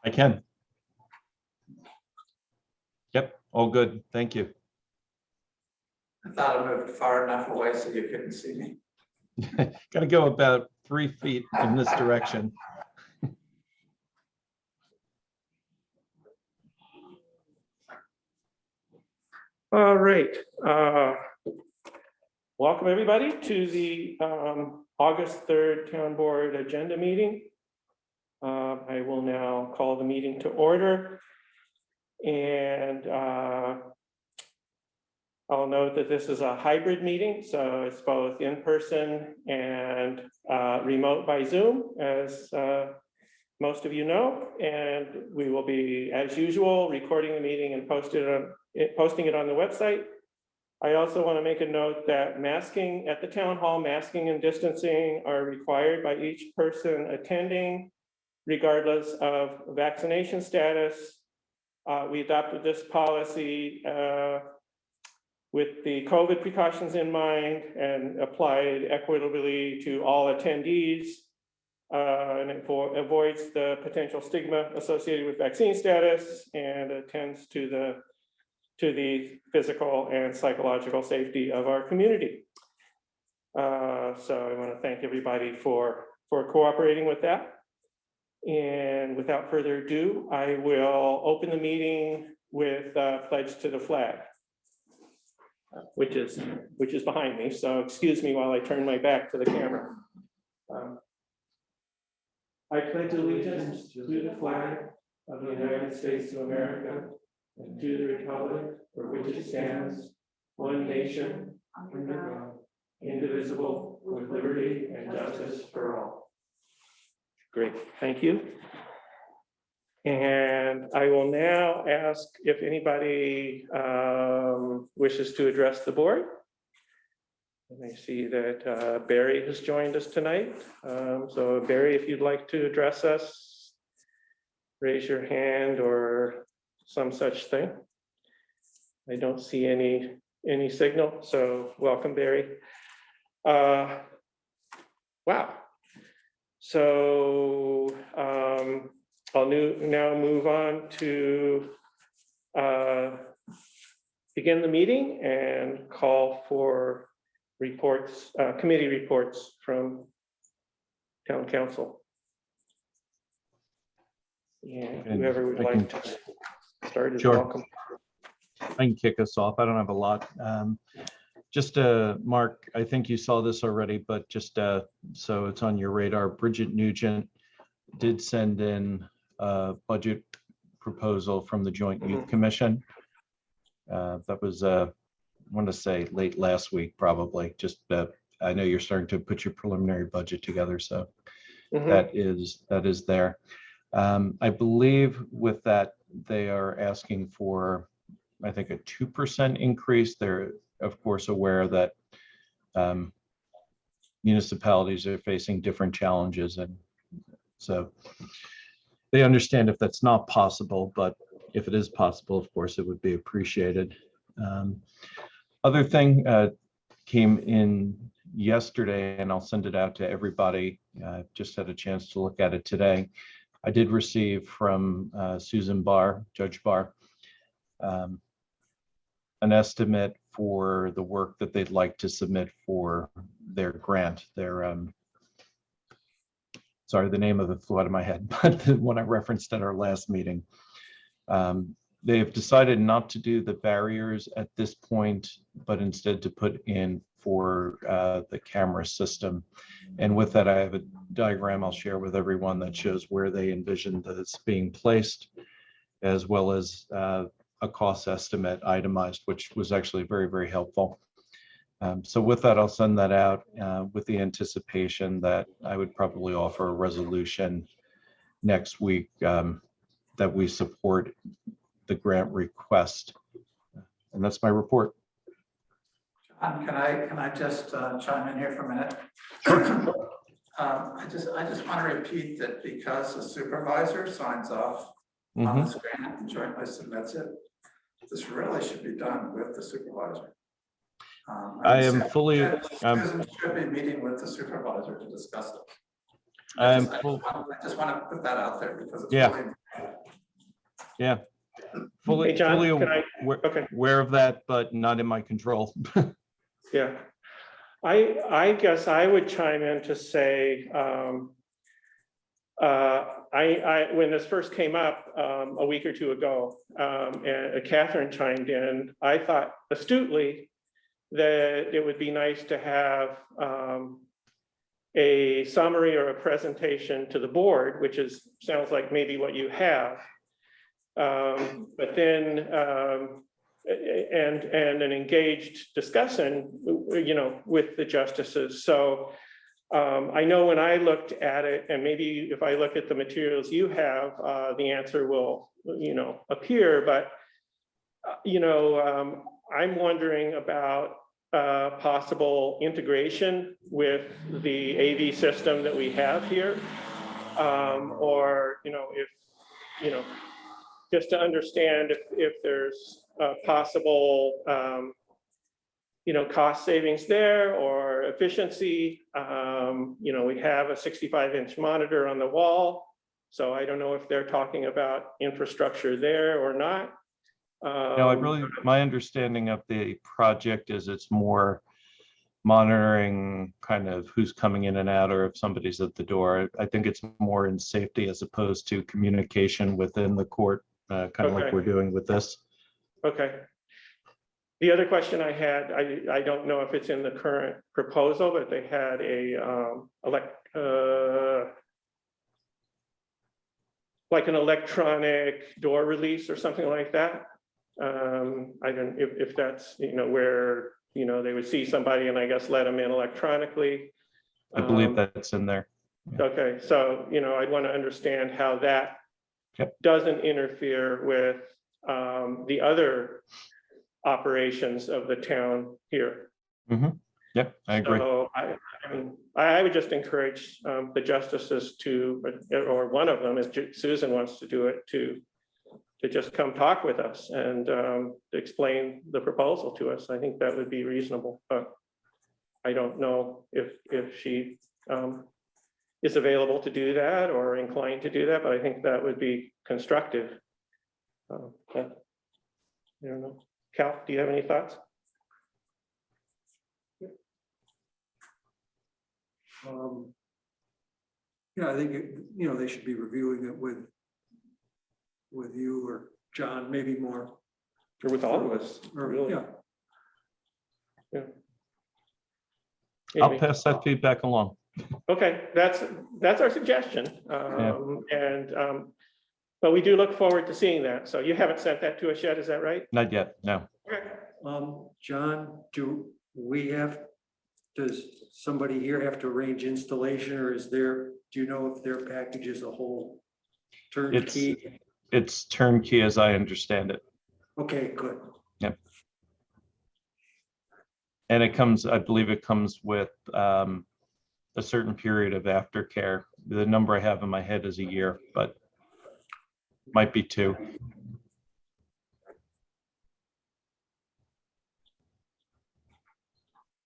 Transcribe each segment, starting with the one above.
I can. Yep, all good. Thank you. I thought I moved far enough away so you couldn't see me. Got to go about 3 feet in this direction. All right. Welcome everybody to the August 3rd Town Board Agenda Meeting. I will now call the meeting to order. And I'll note that this is a hybrid meeting, so it's both in person and remote by Zoom, as most of you know. And we will be, as usual, recording the meeting and posting it on the website. I also want to make a note that masking at the town hall, masking and distancing are required by each person attending, regardless of vaccination status. We adopted this policy with the COVID precautions in mind and applied equitably to all attendees, and it avoids the potential stigma associated with vaccine status and attends to the physical and psychological safety of our community. So I want to thank everybody for cooperating with that. And without further ado, I will open the meeting with pledge to the flag, which is behind me. So excuse me while I turn my back to the camera. I pledge allegiance to the flag of the United States of America and to the republic for which it stands, one nation, under God, indivisible, with liberty and justice for all. Great, thank you. And I will now ask if anybody wishes to address the board. And I see that Barry has joined us tonight. So Barry, if you'd like to address us, raise your hand or some such thing. I don't see any signal, so welcome, Barry. Wow. So I'll now move on to begin the meeting and call for reports, committee reports from town council. And whoever would like to start is welcome. I can kick us off. I don't have a lot. Just Mark, I think you saw this already, but just so it's on your radar, Bridget Nugent did send in a budget proposal from the Joint Youth Commission. That was, I want to say late last week, probably. Just I know you're starting to put your preliminary budget together, so that is there. I believe with that, they are asking for, I think, a 2% increase. They're, of course, aware that municipalities are facing different challenges. And so they understand if that's not possible, but if it is possible, of course, it would be appreciated. Other thing came in yesterday, and I'll send it out to everybody. Just had a chance to look at it today. I did receive from Susan Barr, Judge Barr, an estimate for the work that they'd like to submit for their grant. Their sorry, the name of it flew out of my head, but the one I referenced at our last meeting. They have decided not to do the barriers at this point, but instead to put in for the camera system. And with that, I have a diagram I'll share with everyone that shows where they envision this being placed, as well as a cost estimate itemized, which was actually very, very helpful. So with that, I'll send that out with the anticipation that I would probably offer a resolution next week that we support the grant request. And that's my report. John, can I just chime in here for a minute? Sure. I just want to repeat that because the supervisor signs off on this grant and jointly submits it, this really should be done with the supervisor. I am fully. Susan should be meeting with the supervisor to discuss it. I just want to put that out there because it's really important. Yeah. Hey, Fully, John, fully can I- okay. aware of that, but not in my control. Yeah. I guess I would chime in to say, when this first came up a week or two ago, and Catherine chimed in, I thought astutely that it would be nice to have a summary or a presentation to the board, which sounds like maybe what you have. But then, and an engaged discussion, with the justices. So I know when I looked at it, and maybe if I look at the materials you have, the answer will, appear, but, I'm wondering about possible integration with the AV system that we have here. Or, if, just to understand if there's possible, cost savings there or efficiency. We have a 65-inch monitor on the wall. So I don't know if they're talking about infrastructure there or not. No, my understanding of the project is it's more monitoring kind of who's coming in and out or if somebody's at the door. I think it's more in safety as opposed to communication within the court, kind of like Okay. we're doing with this. Okay. The other question I had, I don't know if it's in the current proposal, but they had like an electronic door release or something like that. I don't, if that's, where, they would see somebody and I guess let them in electronically. I believe that's in there. Okay, so, I'd want to understand how that doesn't interfere with the other operations of the town here. Yep, I agree. So I would just encourage the justices to, or one of them, if Susan wants to do it, to just come talk with us and explain the proposal to us. I think that would be reasonable, but I don't know if she is available to do that or inclined to do that, but I think that would be constructive. I don't know. Cal, do you have any thoughts? Yeah, I think, they should be reviewing it with you or John, maybe more. Or with all of us, Or, really? yeah, I'll Amy? pass that feedback along. Okay, that's our suggestion. But we do look forward to seeing that. So you haven't sent that to us yet, is that right? Not yet, no. John, does somebody here have to arrange installation, or do you know if their package is a whole turnkey? It's turnkey as I understand it. Okay, good. Yep. And I believe it comes with a certain period of aftercare. The number I have in my head is a year, but might be 2.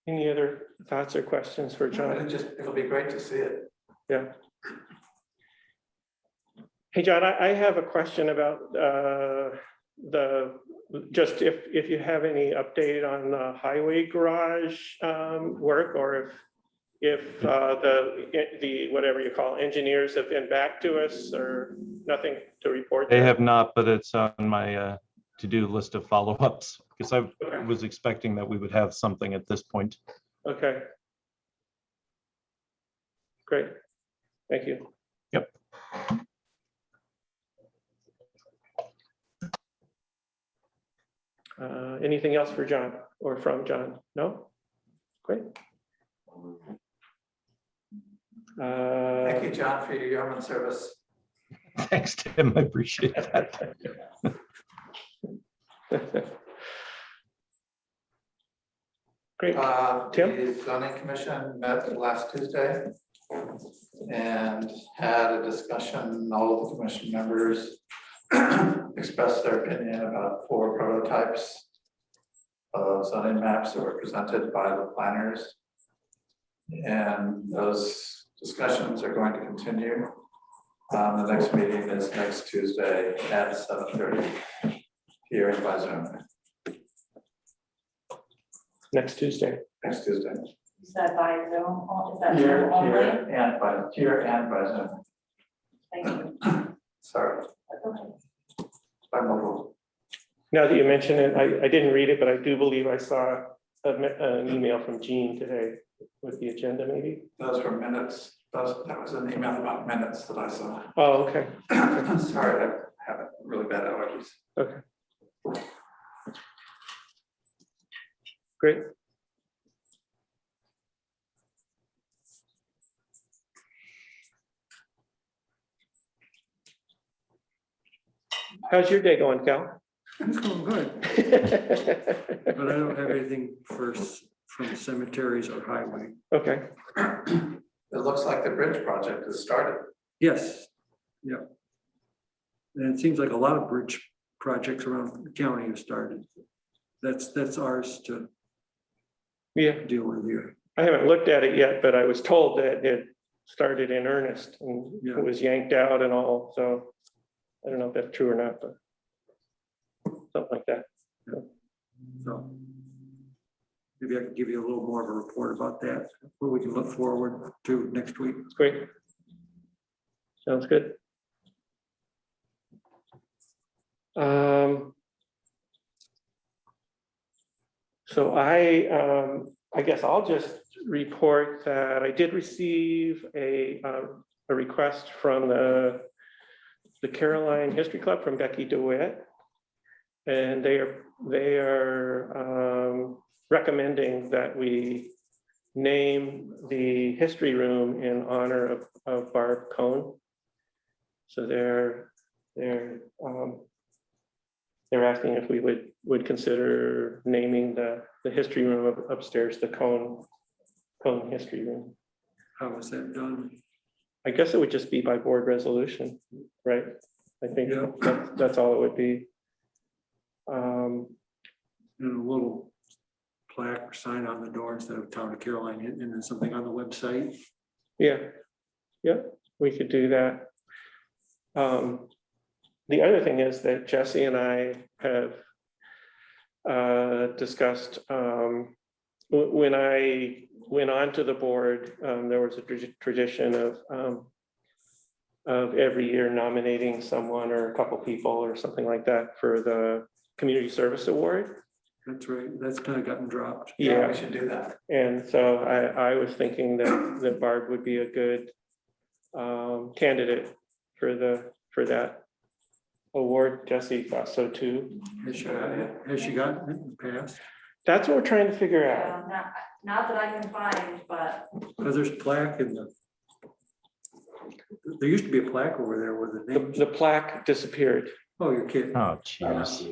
Any other thoughts or questions for John? It'll be great to see it. Yeah. Hey, John, I have a question about just if you have any update on the highway garage work, or if the whatever you call engineers have been back to us, or nothing to report They there? have not, but it's on my to-do list of follow-ups because I was expecting that we would have something at this point. Okay. Great. Thank you. Yep. Anything else for John or from John? No? Great. Thank you, John, for your yeoman service. Thanks, Tim. I appreciate that. Great. Tim? The zoning commission met last Tuesday and had a discussion. All of the commission members expressed their opinion about 4 prototypes of zoning maps that were presented by the planners. And those discussions are going to continue. The next meeting is next Tuesday at 7:30 here in by Zoom. Next Tuesday. Next Tuesday. Is that by Zoom? Is that Here, Zoom only? here and by Zoom. Thank you. Sorry, Okay. by mobile. Now that you mention it, I didn't read it, but I do believe I saw an email from Jean today with the agenda maybe. Those were minutes. That was an email about minutes that I saw. Oh, okay. Sorry, I have really bad allergies. Okay. Great. How's your day going, Cal? It's going good, but I don't have anything from cemeteries or highway. Okay, It looks like the bridge project has started. Yes, yeah. And it seems like a lot of bridge projects around the county have started. That's ours to yeah, deal with here. I haven't looked at it yet, but I was told that it started in earnest and Yeah. it was yanked out and all, so I don't know if that's true or not, but something like that. So maybe I can give you a little more of a report about that, what we can look forward to next week. Great. Sounds good. So I guess I'll just report that I did receive a request from the Caroline History Club from Becky DeWitt. And they are recommending that we name the history room in honor of Barb Cohn. So they're asking if we would consider naming the history room upstairs, the Cohn History Room. How was that done? I guess it would just be by board resolution, right? I think Yeah. that's all it would be. And a little plaque or sign on the door instead of Town of Caroline, and then something on the website. Yeah, we could do that. The other thing is that Jesse and I have discussed, when I went on to the board, there was a tradition of every year nominating someone or a couple people or something like that for the Community Service Award. That's right, that's kind of gotten dropped. Yeah, We should do that. and so I was thinking that Barb would be a good candidate for that award. Jesse thought so too. Has she gotten it in the past? That's what we're trying to figure out. Not that I can find, but Because there's plaque in there used to be a plaque over there with the names. The plaque disappeared. Oh, you're kidding. Oh, jeez.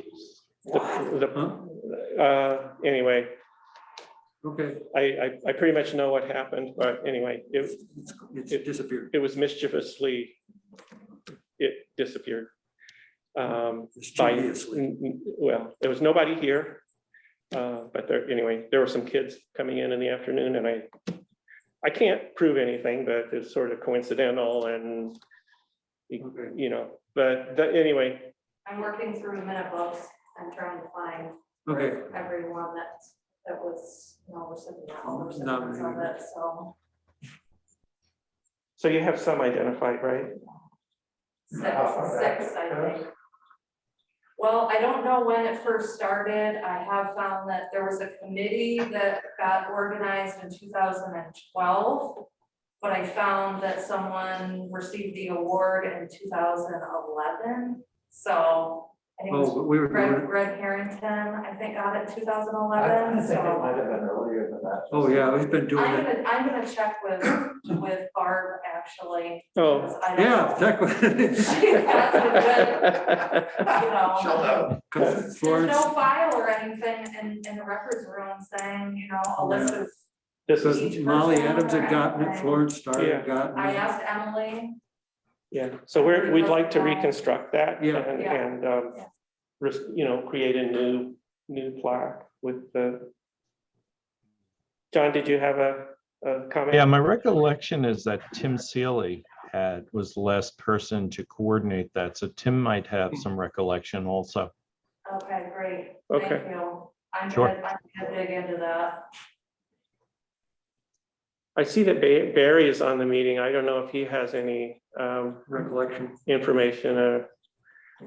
Anyway, Okay, I pretty much know what happened, but anyway, it's disappeared. it was mischievously, it disappeared. Mischievously. Well, there was nobody here. But anyway, there were some kids coming in the afternoon, and I can't prove anything, but it's sort of coincidental and, Okay. you know, but anyway, I'm working through minute books. I'm trying to find Okay, everyone that was, recipients of Nominated. it, so. so you have some identified, right? Six, I think. Well, I don't know when it first started. I have found that there was a committee that got organized in 2012. But I found that someone received the award in 2011. So I think it was but we were doing, Greg Harrington, I think, got it in I 2011. think it might So have been earlier than that. oh yeah, we've been doing it. I'm gonna check with Barb, actually. Oh. because I don't Yeah, know. exactly. She has a good, She'll know. There's Florence, no file or anything in the records room saying, a list of, This because is, Molly Adams had gotten it, Florence Starr Yeah. had gotten I it. asked Emily. yeah, so we'd like to reconstruct that Yeah. and Yeah. create a new plaque with the. John, did you have a comment? Yeah, my recollection is that Tim Seeley had was the last person to coordinate that. So Tim might have some recollection also. Okay, great. Okay. Thank you. I'm Sure. gonna dig into that. I see that Barry is on the meeting. I don't know if he has any Recollection. information.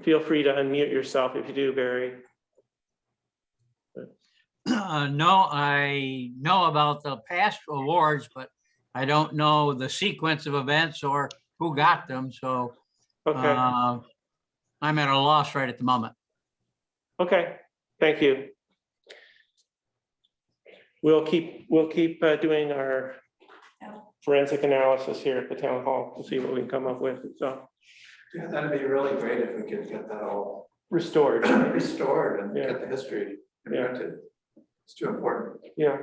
Feel free to unmute yourself if you do, Barry. No, I know about the past awards, but I don't know the sequence of events or who got them, so Okay, I'm at a loss right at the moment. okay, thank you. We'll keep doing our forensic analysis here at the town hall to see what we can come up with, so Yeah, that'd be really great if we could get that all restored, restored and Yeah. get the history Yeah. invented. It's too important. yeah.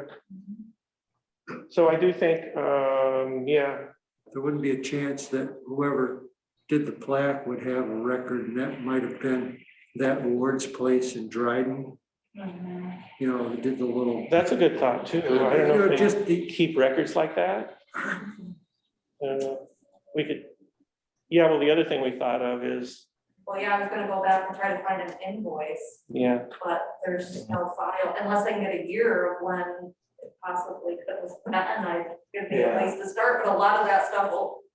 So I do think, yeah, There wouldn't be a chance that whoever did the plaque would have a record, and that might have been that awards place in Dryden. Mhm. You know, they did the little. that's a good thought too. I don't know You know, if they just the- keep records like that. We could, yeah, well, the other thing we thought of is, Well, yeah, I was gonna go back and try to find an invoice, yeah, but there's no file, unless I can get a year of when it possibly could have been, I give me a Yeah. place to start, but a lot of that stuff,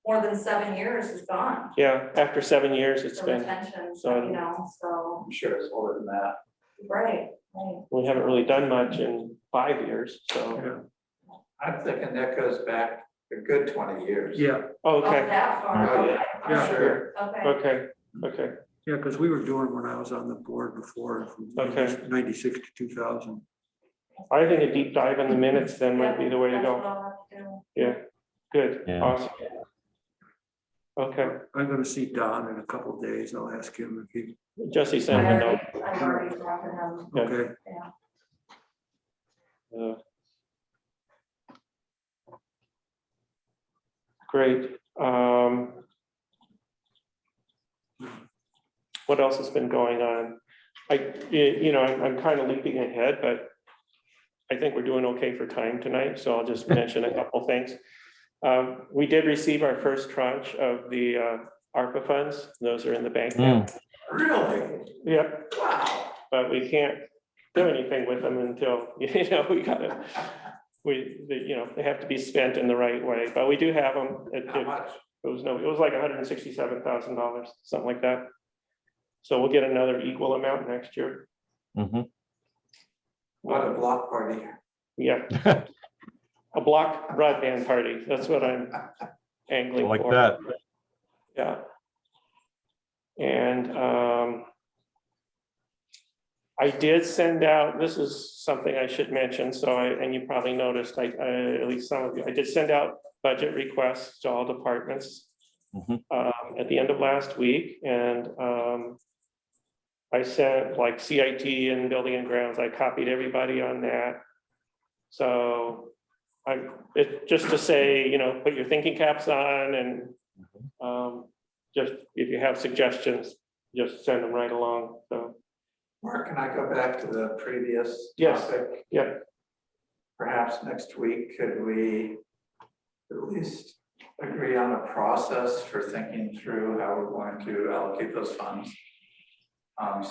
more than 7 years is gone. yeah, after 7 years, it's The been, retention, so- you know, so, I'm sure it's older than that. right. we haven't really done much in 5 years, so, Yeah, I'm thinking that goes back a good 20 years. yeah, Oh, okay, that far, Oh, okay. yeah. Yeah. Sure. Okay, okay, yeah, because we were doing when I was on the board before, from Okay. 96 to 2000. I think a deep dive in the minutes then might be the way to that's what go, I'll have to do. yeah, good, Yeah. awesome. Okay, I'm gonna see Don in a couple of days. I'll ask him if he, Jesse sent me a note. I've already talked to him, Yeah. okay. yeah. Great. What else has been going on? I'm kind of leaping ahead, but I think we're doing okay for time tonight, so I'll just mention a couple things. We did receive our first tranche of the ARPA funds. Those are in the bank now. Really? Yep, Wow. but we can't do anything with them until, they have to be spent in the right way, but we do have them. How much? It was like $167,000, something like that. So we'll get another equal amount next year. Mhm. What a block party. Yeah, a block broadband party. That's what I'm angling for. Like that. Yeah. And I did send out, this is something I should mention, and you probably noticed, at least some of you, I did send out budget requests to all departments Mhm. at the end of last week, and I sent like CIT and building and grounds, I copied everybody on that. So just to say, put your thinking caps on, and just if you have suggestions, just send them right along, so. Mark, can I go back to the previous Yes. topic? Yeah, Perhaps next week, could we at least agree on a process for thinking through how we're going to allocate those funds?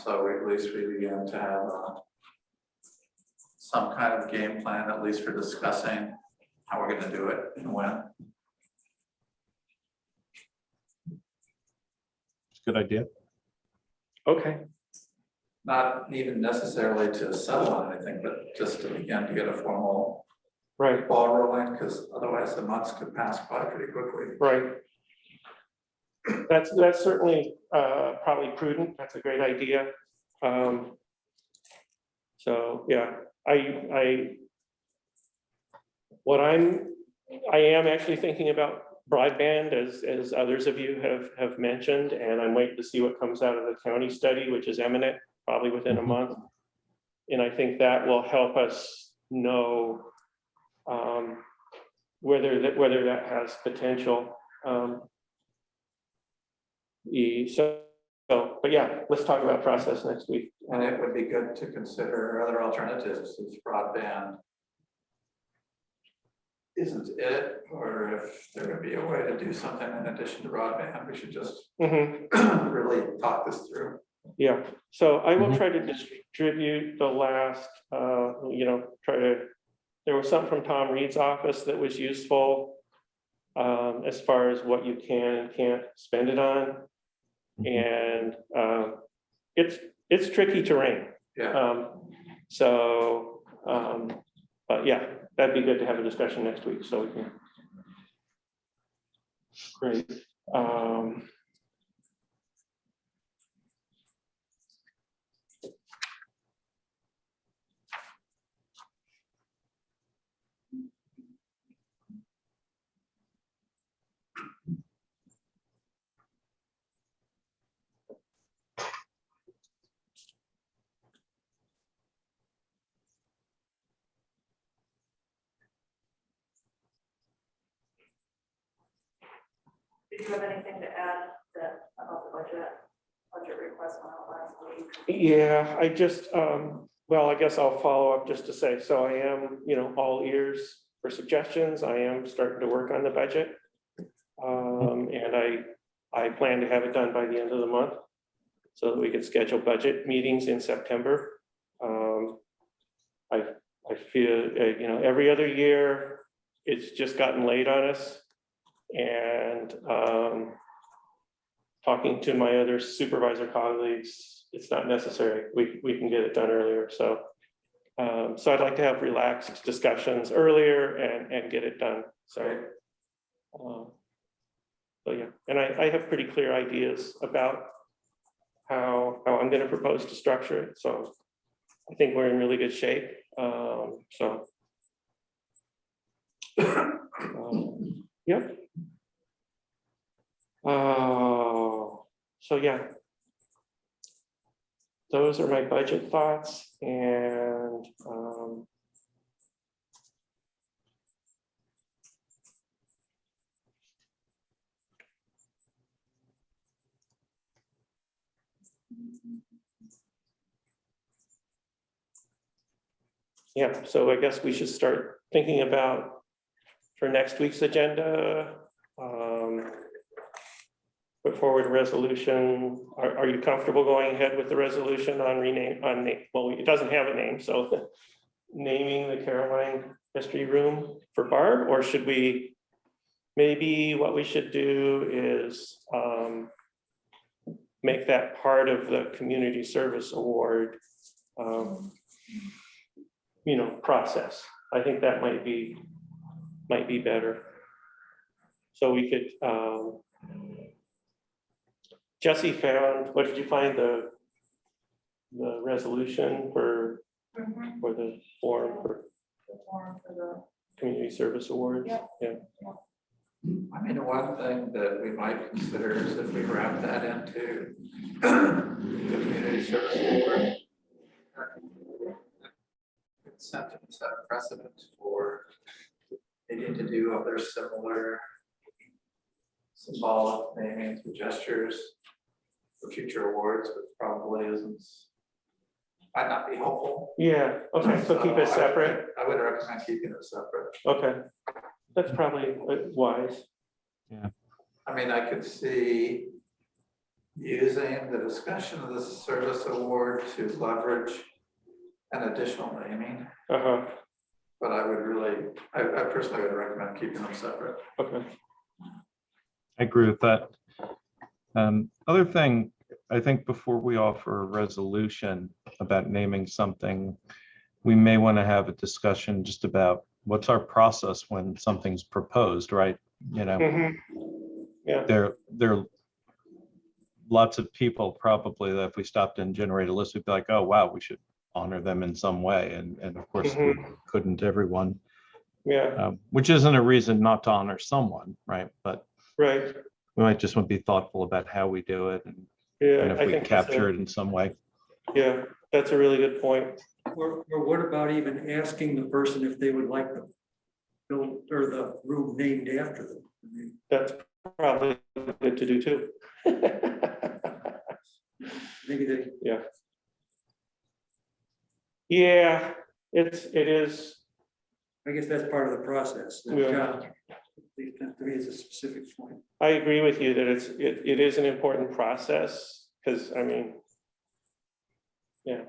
So at least we begin to have some kind of game plan, at least for discussing how we're gonna do it and when. Good idea. okay, Not even necessarily to settle on anything, but just to begin to get a formal right, ball rolling, because otherwise the months could pass by pretty quickly. right. That's certainly probably prudent, that's a great idea. So, yeah, I am actually thinking about broadband, as others of you have mentioned, and I'm waiting to see what comes out of the county study, which is imminent, probably within a Mhm. month. And I think that will help us know whether that has potential. But yeah, let's talk about process next week. And it would be good to consider other alternatives, if broadband isn't it, or if there would be a way to do something in addition to broadband, we should just Mhm. really talk this through. Yeah, so I will Mhm. try to distribute the last, there was something from Tom Reed's office that was useful as far as what you can and can't spend it on. And it's tricky terrain. Yeah, But yeah, that'd be good to have a discussion next week, so we can. Great. Did you have anything to add about the budget request on it last week? Yeah, I just, well, I guess I'll follow up just to say, so I am, all ears for suggestions. I am starting to work on the budget. And I plan to have it done by the end of the month so that we could schedule budget meetings in September. I feel, every other year, it's just gotten late on us. And talking to my other supervisor colleagues, it's not necessary. We can get it done earlier. So I'd like to have relaxed discussions earlier and get it done. So yeah, and I have pretty clear ideas about how I'm going to propose to structure it. So I think we're in really good shape. Yep. So yeah, those are my budget thoughts, and yeah, so I guess we should start thinking about for next week's agenda. Put forward a resolution. Are you comfortable going ahead with the resolution on well, it doesn't have a name, so naming the Caroline History Room for Barb, or should we, maybe what we should do is make that part of the Community Service Award process. I think that might be better. So we could, Jesse found, what did you find, the resolution for the form for Community Service Awards? Yep. Yeah. I mean, one thing that we might consider is if we wrap that into the community service award. Set a precedent for needing to do other similar symbolic namings and gestures for future awards, but probably might not be helpful. Yeah, okay, so keep it separate. I would recommend keeping it separate. Okay, that's probably wise. I mean, I could see using the discussion of the service award to leverage an additional naming, Uh-huh, but I personally would recommend keeping them separate. okay. I agree with that. Other thing, I think before we offer a resolution about naming something, we may want to have a discussion just about what's our process when something's proposed, right? Mhm. Yeah, There are lots of people probably that if we stopped and generate a list, we'd be like, oh, wow, we should honor them in some way. And of course, we couldn't everyone, yeah, which isn't a reason not to honor someone, right? But right. we might just want to be thoughtful about how we do it and Yeah, if I we think capture it in some way. Yeah, that's a really good point. Or what about even asking the person if they would like the building or the room named after them? I mean, That's probably good to do too. maybe they, Yeah, it is. I guess that's part of the process. that Yeah. John, to me, is a specific point. I agree with you that it is an important process, because I mean, yeah.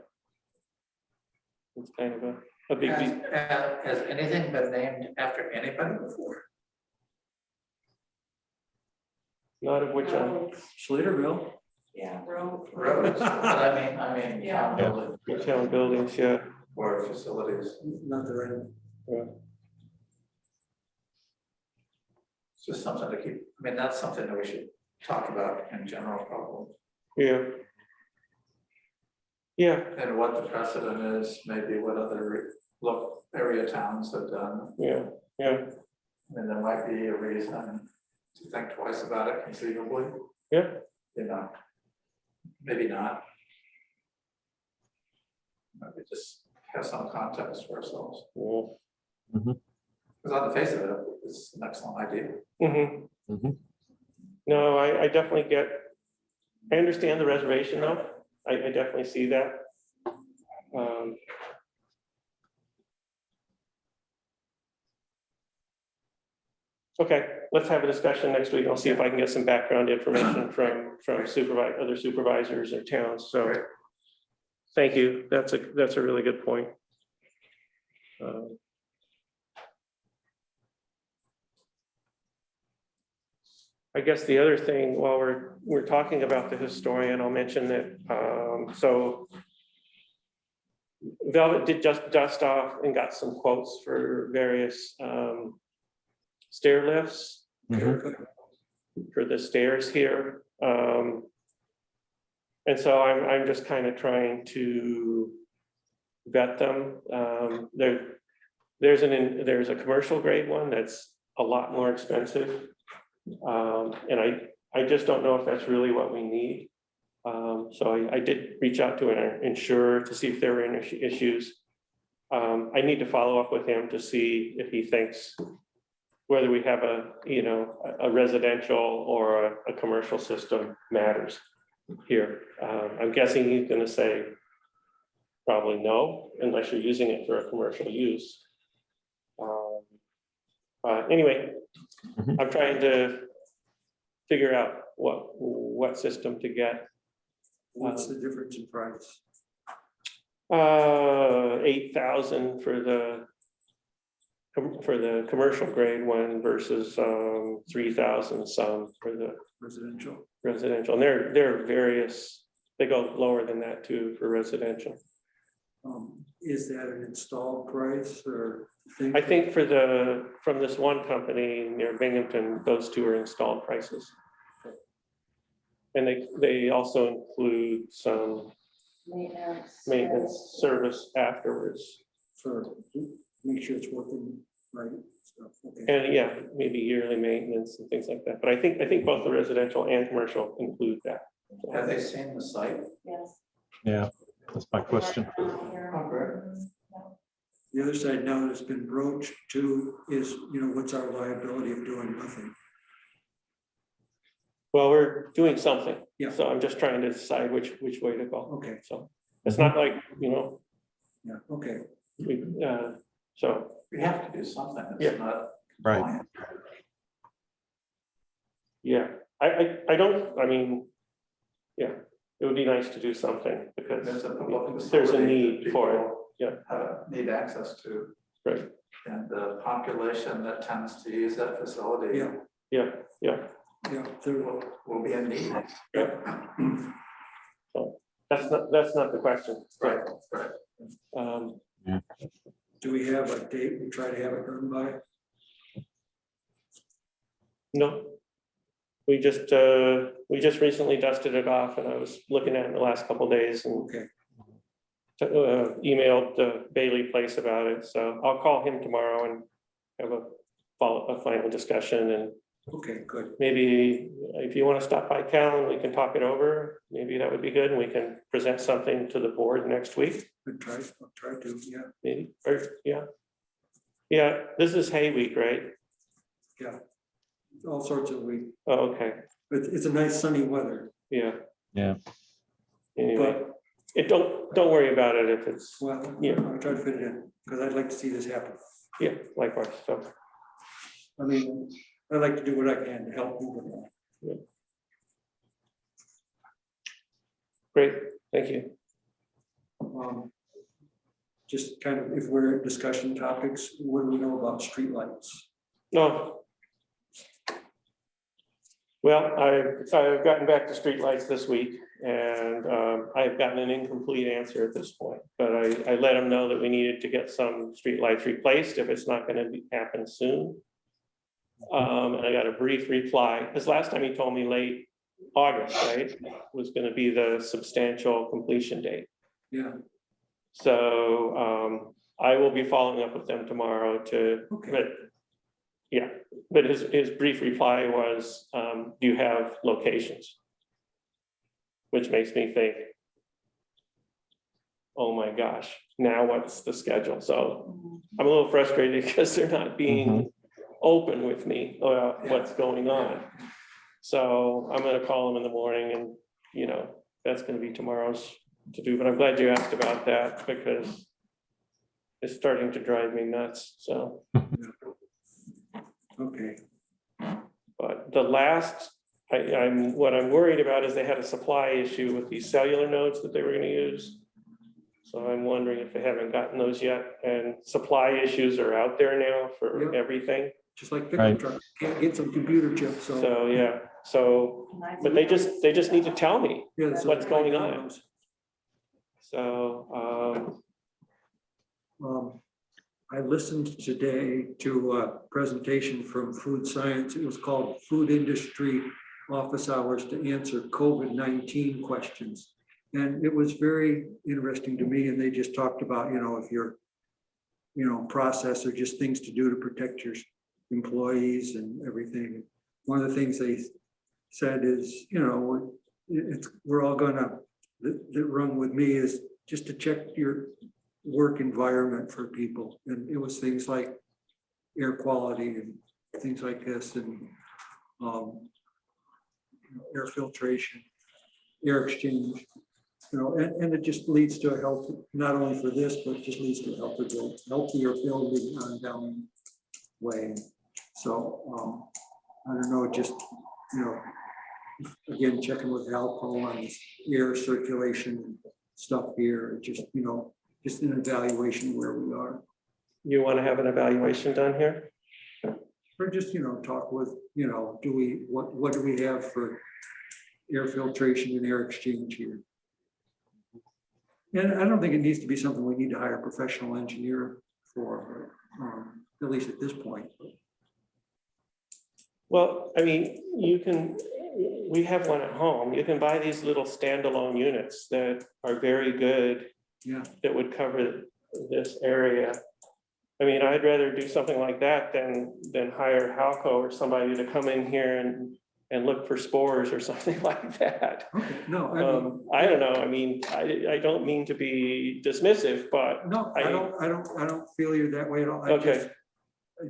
It's kind of a big deal. Has anything been named after anybody before? Not of which one. Roads, Slaterville, yeah, roads. Roads, but I mean, Yeah. town building Which town buildings, yeah. or facilities. not the right. It's just something to keep, I mean, that's something that we should talk about in general, probably. Yeah. Yeah, And what the precedent is, maybe what other area towns have done. yeah, yeah, And there might be a reason to think twice about it conceivably, yeah. you know, maybe not. Maybe just have some context for ourselves, Well, because on the face of it, it's an excellent idea. mhm. No, I definitely I understand the reservation though. I definitely see that. Okay, let's have a discussion next week. I'll see if I can get some background information from other supervisors or towns, so. Great. Thank you, that's a really good point. I guess the other thing, while we're talking about the historian, I'll mention that, so Velvet did just dust off and got some quotes for various stair lifts for the stairs here. And so I'm just kind of trying to vet them. There's a commercial grade one that's a lot more expensive. And I just don't know if that's really what we need. So I did reach out to an insurer to see if there were any issues. I need to follow up with him to see if he thinks whether we have a residential or a commercial system matters here. I'm guessing he's gonna say probably no, unless you're using it for a commercial use. Anyway, I'm trying to figure out what system to get. What's the difference in price? 8,000 for the commercial grade one versus 3,000 some for the Residential? residential. And they're various, they go lower than that too for residential. Is that an installed price or? I think from this one company near Binghamton, those two are installed prices. And they also include some maintenance service afterwards. For, make sure it's working right, stuff, okay. And yeah, maybe yearly maintenance and things like that. But I think both the residential and commercial include that. Have they seen the site? Yes. Yeah, that's my question. The other side now that's been broached too is, what's our liability of doing nothing? Well, we're doing something. Yeah. So I'm just trying to decide which way to go. Okay, So it's not like, yeah, okay. So, We have to do something, Yeah. it's not. Right. compliant. yeah, I mean, yeah, it would be nice to do something because There's a public there's a facility need that for it. people, need access to, Right, and the population that tends to use that facility. Yeah. yeah, yeah. Yeah, there, Will be in need. That's not the question. Right, right. do we have a date we try to have it done by? No. We just recently dusted it off and I was looking at it in the last couple of days and Okay, emailed Bailey Place about it. So I'll call him tomorrow and have a final discussion, and okay, good. maybe if you want to stop by Cal and we can talk it over, maybe that would be good. And we can present something to the board next week, I'll try to, yeah, maybe, or, yeah. Yeah, this is hay week, right? all sorts of week. Oh, okay, But it's a nice sunny weather, yeah. Yeah. Anyway, but, don't worry about it if it's, well, Yeah. I'll try to fit it in, because I'd like to see this happen. Yeah, likewise. So, I mean, I like to do what I can to help people. great, thank you. Just kind of, if we're at discussion topics, what do we know about streetlights? No. Well, I've gotten back to streetlights this week, and I've gotten an incomplete answer at this point. But I let them know that we needed to get some streetlights replaced if it's not going to happen soon. And I got a brief reply, because last time he told me late August, right, was going to be the substantial completion date. Yeah, So I will be following up with them tomorrow to, okay. but yeah, but his brief reply was, do you have locations? Which makes me think, oh my gosh, now what's the schedule? So I'm a little frustrated because they're not being open with me about what's going on. So I'm gonna call them in the morning and, you know, that's gonna be tomorrow's to do, but I'm glad you asked about that because it's starting to drive me nuts, so. Okay, But the last, what I'm worried about is they had a supply issue with these cellular nodes that they were gonna use. So I'm wondering if they haven't gotten those yet, and supply issues are out there now for Yeah. everything. just like pickup Right. truck, can't get some computer chips, so. So, yeah, so, but they just need to tell me. Yeah, so what's going on. those. So, I listened today to a presentation from Food Science. It was called Food Industry Office Hours to Answer COVID-19 Questions. And it was very interesting to me. And they just talked about, you know, if you're, you know, process or just things to do to protect your employees and everything. One of the things they said is, you know, we're all gonna, that rung with me is just to check your work environment for people. And it was things like air quality and things like this, and air filtration, air exchange, you know, and it just leads to a health, not only for this, but it just leads to a healthier building down way. So I don't know, just, you know, again, checking with Alpo on this air circulation stuff here, just, you know, just an evaluation where we are. you want to have an evaluation done here? Or just, you know, talk with, you know, what do we have for air filtration and air exchange here? And I don't think it needs to be something we need to hire a professional engineer for, at least at this point. Well, I mean, we have one at home. You can buy these little standalone units that are very good. Yeah. That would cover this area. I mean, I'd rather do something like that than hire Halco or somebody to come in here and look for spores or something like that. Okay, no, I don't know. I mean, I don't mean to be dismissive, but no, I don't feel you that way at all. Okay.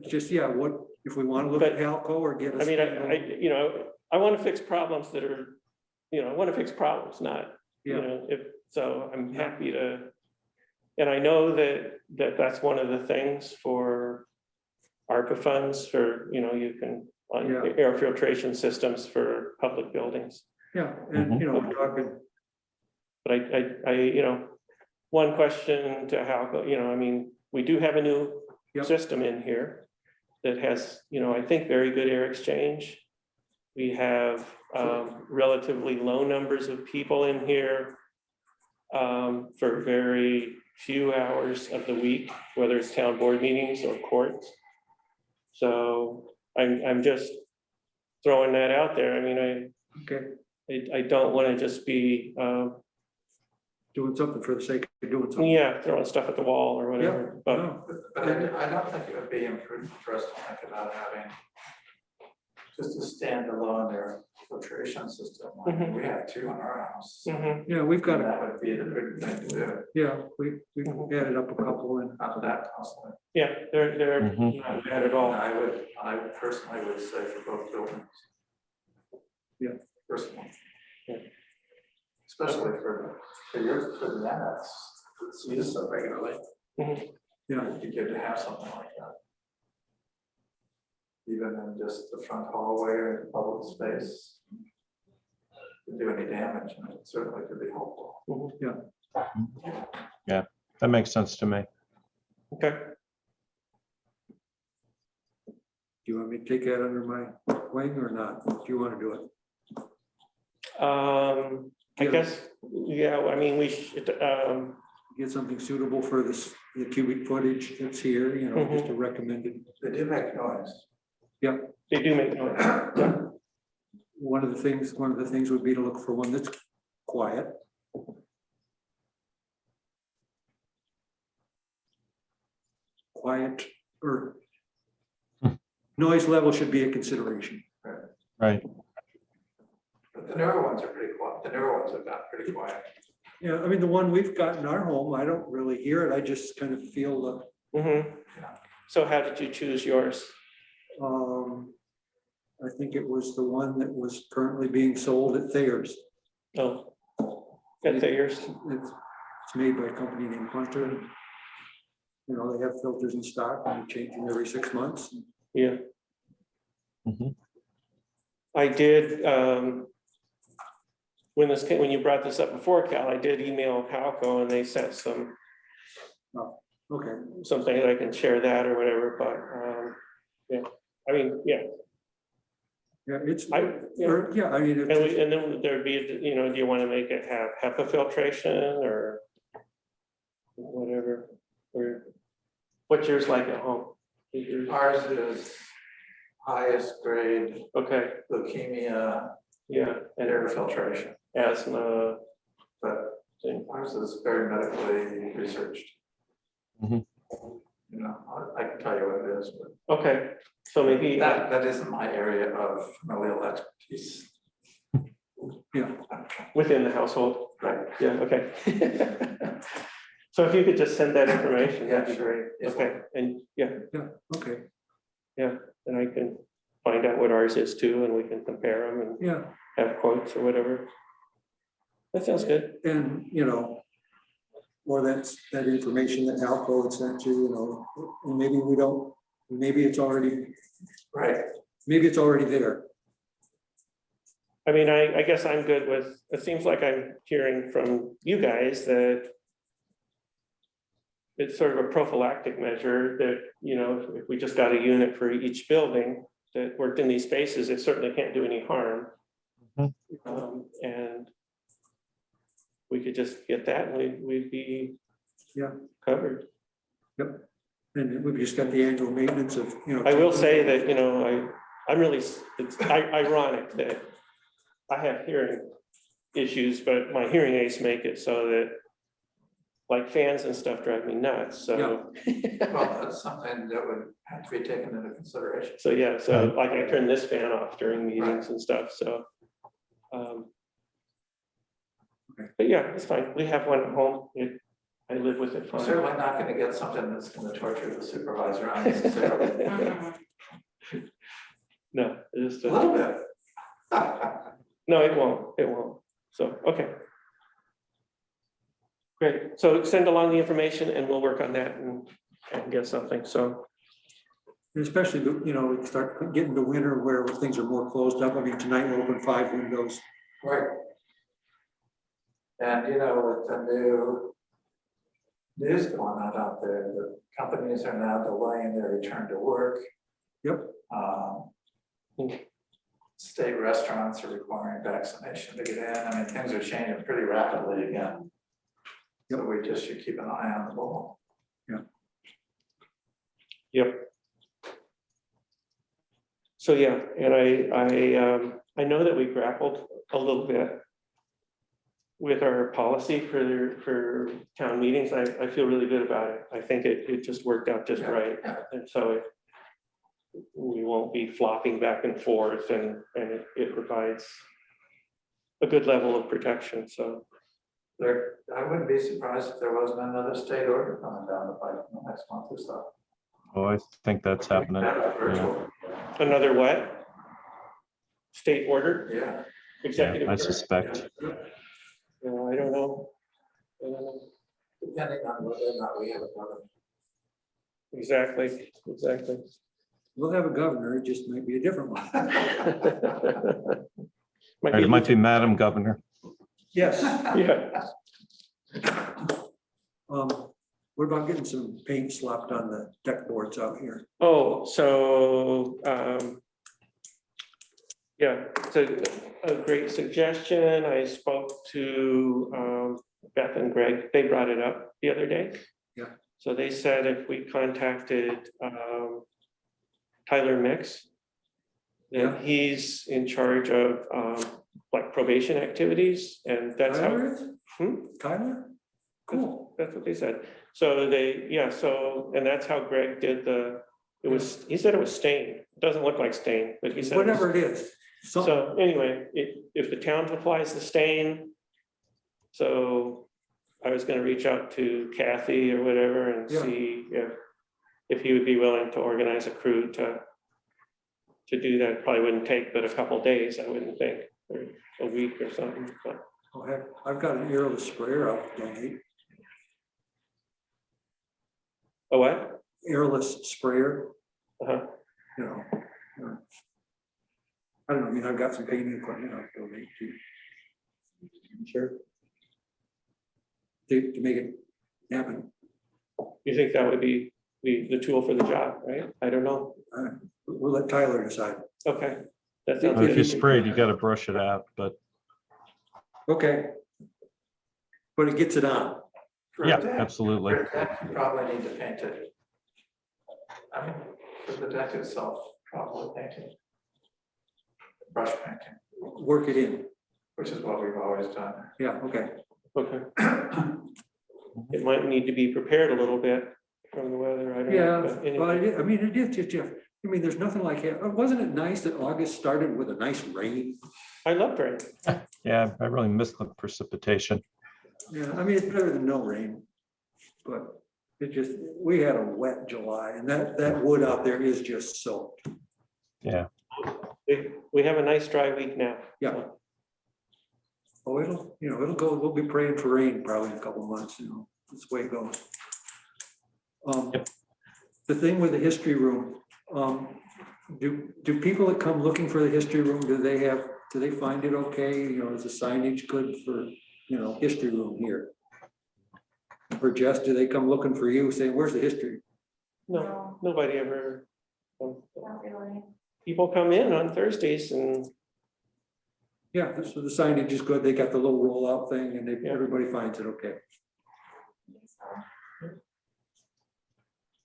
Just, yeah, what, if we want to look at Halco or get us. I mean, you know, I want to fix problems that are, you know, I want to fix problems, not, you Yeah. know, so I'm happy to. And I know that that's one of the things for ARPA funds for, you know, you can, Yeah. air filtration systems for public buildings. Yeah, and, you know, we're talking, But I, you know, one question to how, you know, I mean, we do have a new Yep. system in here that has, you know, I think very good air exchange. We have relatively low numbers of people in here for very few hours of the week, whether it's town board meetings or courts. So I'm just throwing that out there. I mean, okay, I don't want to just be, doing something for the sake of doing something. yeah, throwing stuff at the wall or whatever, but. No, But I don't think it would be imprudent for us to think about having just a standalone air filtration system. I mean, we have two in our house. Mhm. Yeah, we've got, That would be the prudent thing to do, yeah, we added up a couple and, not that costly. Yeah, they're Mhm. not bad at all. I personally would say for both buildings. Yeah. Personally. Yeah. Especially for the annex, it's used so regularly. Mhm. Yeah, It'd be good to have something like that. Even in just the front hallway or public space. To do any damage, and it certainly could be helpful. That makes sense to me. Okay, do you want me to take that under my wing or not? Do you want to do it? I guess, yeah, I mean, we should, Get something suitable for this, the cubic footage that's here, you know, just a recommended. They do make noise. they do make noise. Yeah. One of the things would be to look for one that's quiet. Quiet or noise level should be a consideration. Right. But the newer ones are pretty quiet. The newer ones have got pretty quiet. Yeah, I mean, the one we've got in our home, I don't really hear it. I just kind of feel Mhm. So how did you choose yours? I think it was the one that was currently being sold at Thayer's. Oh, at Thayer's? It's made by a company named Hunter. You know, they have filters in stock and they change them every 6 months. Yeah. Mhm. I did, when you brought this up before, Cal, I did email Halco and they sent Okay, something that I can share that or whatever, but, yeah, I mean, yeah. yeah, it's, Yeah. yeah, I mean, And then there'd be, you know, do you want to make it have HEPA filtration or whatever? Or what's yours like at home? Is yours- Ours is highest grade Okay, leukemia yeah, and air filtration, asthma but thing. ours is very medically researched. Mhm. You know, I can tell you what it is, but Okay, so maybe, that isn't my area of familial expertise. yeah, within the household, Right. yeah, okay. So if you could just send that information, Yeah, that'd be sure. great, Yes. okay, and yeah, okay, then I can find out what ours is too, and we can compare them and yeah. have quotes or whatever. That sounds good. And, you know, or that information that Alco had sent you, know, and maybe we don't, maybe it's already there. I mean, I guess I'm good with, it seems like I'm hearing from you guys that it's sort of a prophylactic measure that, you know, if we just got a unit for each building that worked in these spaces, it certainly can't do any harm. Mhm. And we could just get that and we'd be Yeah. covered. And we've just got the annual maintenance of, you know. I will say that, you know, I'm really, it's ironic that I have hearing issues, but my hearing aids make it so that like fans and stuff drive me nuts, so. Well, that's something that would have to be taken into consideration. So, yeah, so like I turn this fan off during meetings and stuff, so. But yeah, it's fine. We have one at home. I live with it I'm fine. certainly not gonna get something that's gonna torture the supervisor unnecessarily. No, it is, A little bit. no, it won't. So, okay. Great. So send along the information and we'll work on that and get something. So, And especially, you know, we start getting to winter where things are more closed up. I mean, tonight we'll open 5 windows. Right. And you know, with the new news going on out there, the companies are now delaying their return to work. Yep. State restaurants are requiring vaccination to get in. I mean, things are changing pretty rapidly again. So we just should keep an eye on the ball. yep. So, yeah, and I know that we grappled a little bit with our policy for town meetings. I feel really good about it. I think it just worked out just right. And so we won't be flopping back and forth and it provides a good level of protection, so. I wouldn't be surprised if there wasn't another state order coming down the pipe in the next month or so. Oh, I think that's happening. Yeah. Virtual. Another what? State order, Yeah. executive I order? suspect. No, I don't know. Depending on whether or not we have a government. exactly. We'll have a governor, it just might be a different one. Right, it might be Madam Governor. Yes. Yeah, What about getting some paint slapped on the deck boards out here? oh, so, yeah, it's a great suggestion. I spoke to Beth and Greg. They brought it up the other day. Yeah. So they said if we contacted Tyler Mix, then Yeah. he's in charge of like probation activities, and that's how. Tyler is? Hmm? Tyler? Cool. That's what they said. So they, yeah, so, and that's how Greg did he said it was stain. It doesn't look like stain, but he said. it was- Whatever it is. So anyway, if the town applies the stain, so I was gonna reach out to Kathy or whatever and Yeah. see if he would be willing to organize a crew to do that. Probably wouldn't take but a couple days, I wouldn't think, or a week or something, but. Oh, heck, I've got an airless sprayer I'll donate. A what? Airless sprayer, Uh-huh. you know. I don't know, I mean, I've got some painting equipment I'll donate to. Sure. To make it happen. You think that would be the tool for the job, right? I don't know. We'll let Tyler decide. Okay. That sounds If you good. sprayed, you gotta brush it out, but Okay. But it gets it on. For a yeah, deck- absolutely. For a deck, you probably need to paint it. I mean, for the deck itself, probably painting. Brush painting, Work it in. which is what we've always done. Yeah, okay. Okay. It might need to be prepared a little bit from the weather. I don't know. Yeah, but anyway. well, I mean, it is just, Jeff. I mean, there's nothing like it. Wasn't it nice that August started with a nice rain? I love rain. Yeah, I really miss the precipitation. Yeah, I mean, it's better than no rain. But it just, we had a wet July and that wood out there is just soaked. Yeah, We have a nice dry week now. Yeah. Oh, it'll go, we'll be praying for rain probably in a couple months, that's the way it goes. Yep. The thing with the history room, do people that come looking for the history room, do they find it okay? Is the signage good for, history room here? Or Jess, do they come looking for you saying, where's the history? No, nobody ever. Not really. People come in on Thursdays and Yeah, so the signage is good. They got the little rollout thing and Yeah. everybody finds it okay.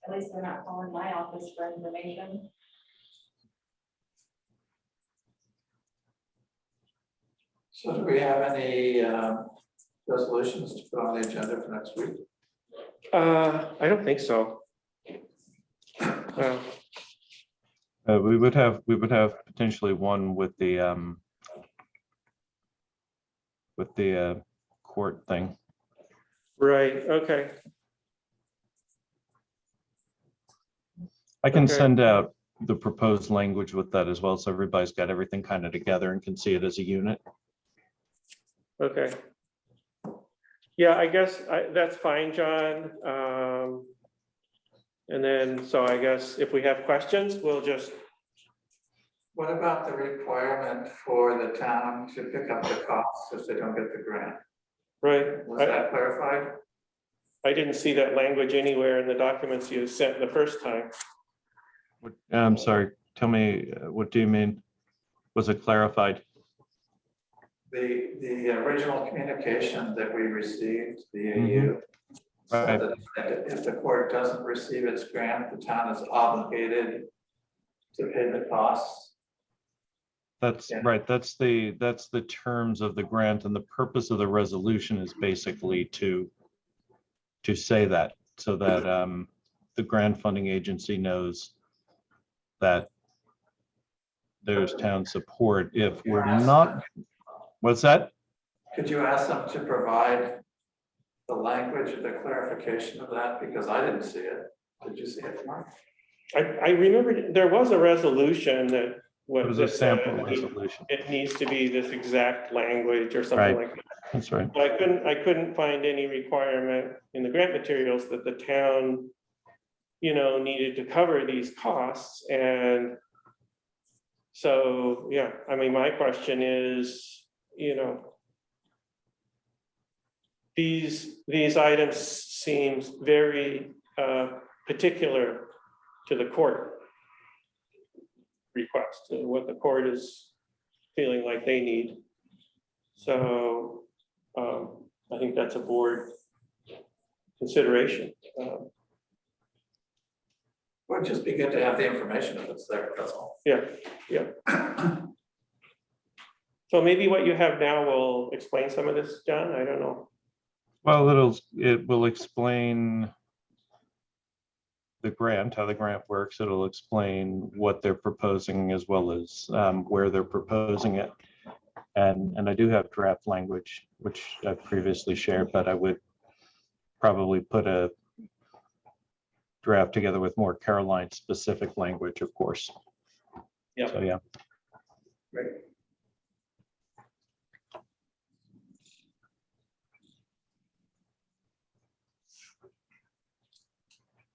At least they're not calling my office for information. So do we have any resolutions to put on the agenda for next week? I don't think so. we would have potentially one with the court thing. Right, okay. I can Okay. send out the proposed language with that as well, so everybody's got everything kind of together and can see it as a unit. Okay. Yeah, I guess that's fine, John. And then, so I guess if we have questions, we'll just, What about the requirement for the town to pick up the costs if they don't get the grant? right. Was that clarified? I didn't see that language anywhere in the documents you sent the first time. I'm sorry, tell me, what do you mean? Was it clarified? The original communication that we received via you said that if the court doesn't receive its grant, the town is obligated to pay the costs. That's Yeah. right. That's the terms of the grant, and the purpose of the resolution is basically to say that, so that the grant funding agency knows that there's town support if we're not. What's that? Could you ask them to provide the language or the clarification of that? Because I didn't see it. Did you see it, Mark? I remember there was a resolution that. It was a sample resolution. It needs to be this exact language or something Right. like that. That's right. But I couldn't find any requirement in the grant materials that the town, needed to cover these costs. And so, yeah, I mean, my question is, these items seems very particular to the court request, and what the court is feeling like they need. So I think that's a board consideration. Would just be good to have the information if it's there, that's all. Yeah. So maybe what you have now will explain some of this, John, I don't know. Well, it will explain the grant, how the grant works. It'll explain what they're proposing as well as where they're proposing it. And I do have draft language, which I've previously shared, but I would probably put a draft together with more Caroline specific language, of course. Yeah. So, yeah. Great.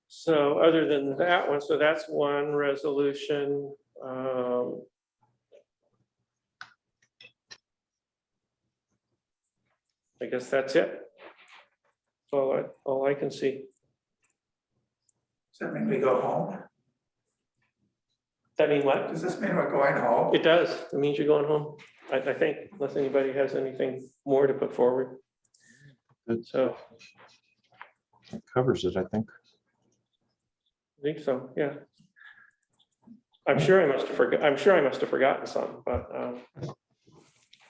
So other than that one, so that's one resolution. I guess that's it. All I can see. Does that mean we go home? That mean what? Does this mean we're going home? It does. It means you're going home. I think, unless anybody has anything more to put forward. So It covers it, I think. I think so, yeah. I'm sure I must have forgotten some, but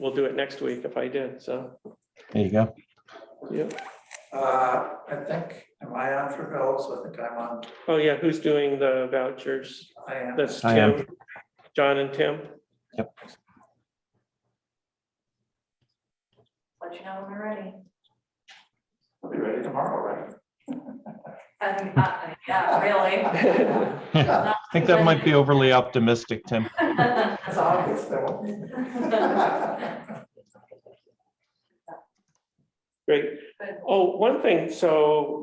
we'll do it next week if I did, so, There you go. yeah. I think, am I on for bills? I think I'm on. Oh, yeah, who's doing the vouchers? I am. That's I am. Tim, John and Tim. Let you know when we're ready. I'll be ready tomorrow, right? Yeah, really. I think that might be overly optimistic, Tim. It's obvious though. Great. Oh, one thing, so,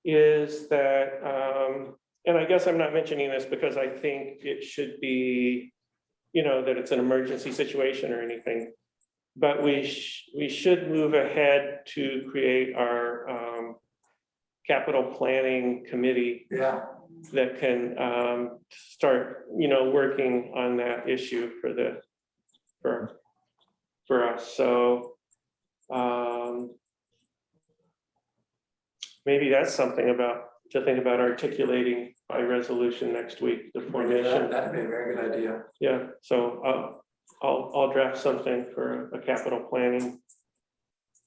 is that, and I guess I'm not mentioning this because I think it should be, that it's an emergency situation or anything. But we should move ahead to create our capital planning committee Yeah, that can start, working on that issue for us. So maybe that's something to think about articulating by resolution next week, the formation. that'd be a very good idea. Yeah, so I'll draft something for a capital planning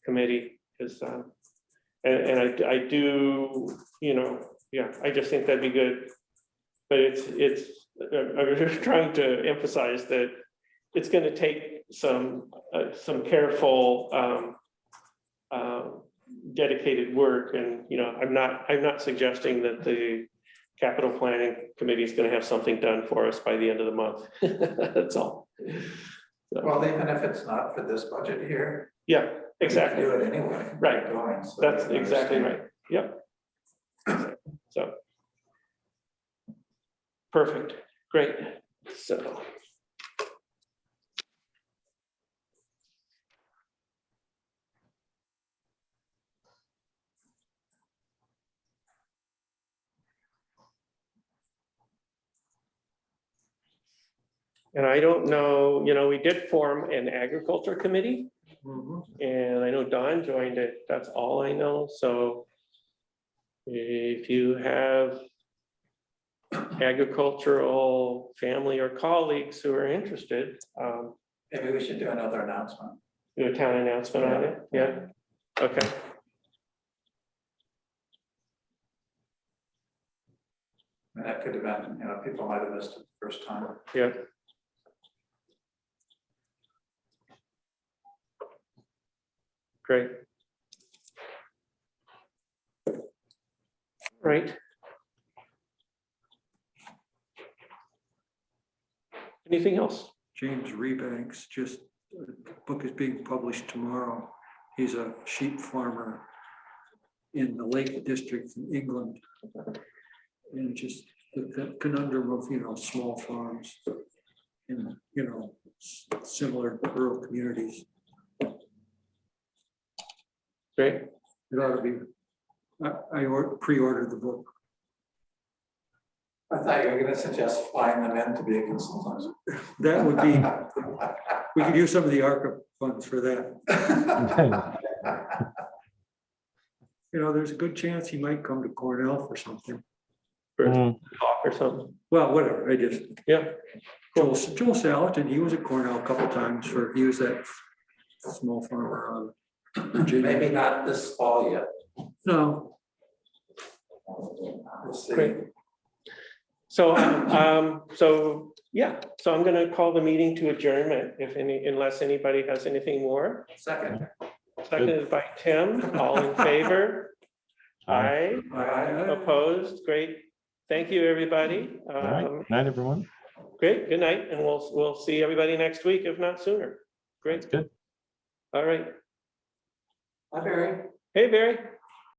committee, because and I do, yeah, I just think that'd be good. But I'm trying to emphasize that it's going to take some careful dedicated work, and I'm not suggesting that the capital planning committee is going to have something done for us by the end of the month. That's all. So, Well, even if it's not for this budget here. yeah, we can exactly. Do it anyway. Right. Going, so That's you can exactly understand. right. Yep. So. Perfect. Great. So. And I don't know, we did form an agriculture committee, and I know Don joined it. That's all I know. So if you have agricultural family or colleagues who are interested, Maybe we should do another announcement. do a town announcement on it. Yeah. Okay. And that could have been, people might have missed it the first time. Yeah. Great. Right. Anything else? James Rebanks, just, the book is being published tomorrow. He's a sheep farmer in the Lake District in England. And just the conundrum of, small farms in, similar rural communities. Great. It ought to be, I pre-ordered the book. I thought you were gonna suggest flying them in to be a consultant. That would be, we could use some of the ARPA funds for that. There's a good chance he might come to Cornell for something. For Mm. talk or something. Well, whatever, Yeah. Joel Salatin, he was at Cornell a couple times he was that small farmer on Virginia. Maybe not this fall yet. No, We'll see. Great. So, so I'm gonna call the meeting to adjournment unless anybody has anything more. Second. Seconded by Tim, all in favor? Aye, opposed, great. Thank you, everybody. All right, night, everyone. Great, good night, and we'll see everybody next week, if not sooner. Great, Good. all right. Hi, Barry. Hey, Barry.